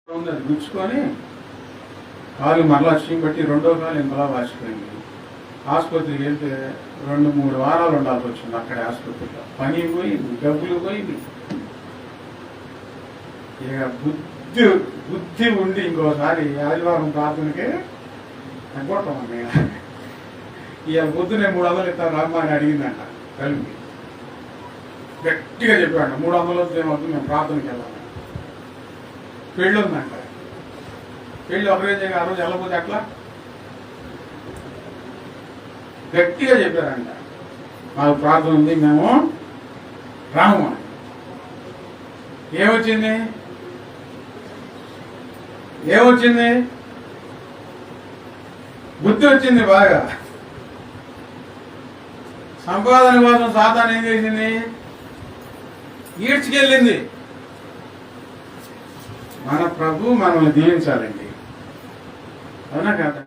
అది గుచ్చుకొని కాలు మరలా బట్టి రెండో కాలు ఇంతలా వాసిపోయింది. ఆసుపత్రికి వెళ్తే 2-3 వారాలు ఉండాల్సి వచ్చింది అక్కడే ఆసుపత్రిలో. పని పోయింది, డబ్బులు పోయింది. ఇక బుద్ధి ఉండి ఇంకోసారి ఆదివారం ప్రార్థనకే కొట్టమని ఇవాళ పొద్దునే 300 ఇస్తారు రామ్మా అని అడిగిందంట. కలిపి గట్టిగా చెప్పాడు 300 ఏమవుతుంది, మేము ప్రార్థనకి వెళ్ళాలి. పెళ్ళి ఉందంట. పెళ్ళి ఒకరోజు ఆ రోజు వెళ్ళకపోతే అట్లా గట్టిగా చెప్పారంట, మాకు ప్రార్థన ఉంది, మేము రాము అని. ఏమొచ్చింది బుద్ధి వచ్చింది బాగా. సంపాదన కోసం సాతాను ఏం చేసింది, ఈడ్చుకెళ్ళింది. మన ప్రభు మనల్ని దీవించాలండి, అవునా కాదా?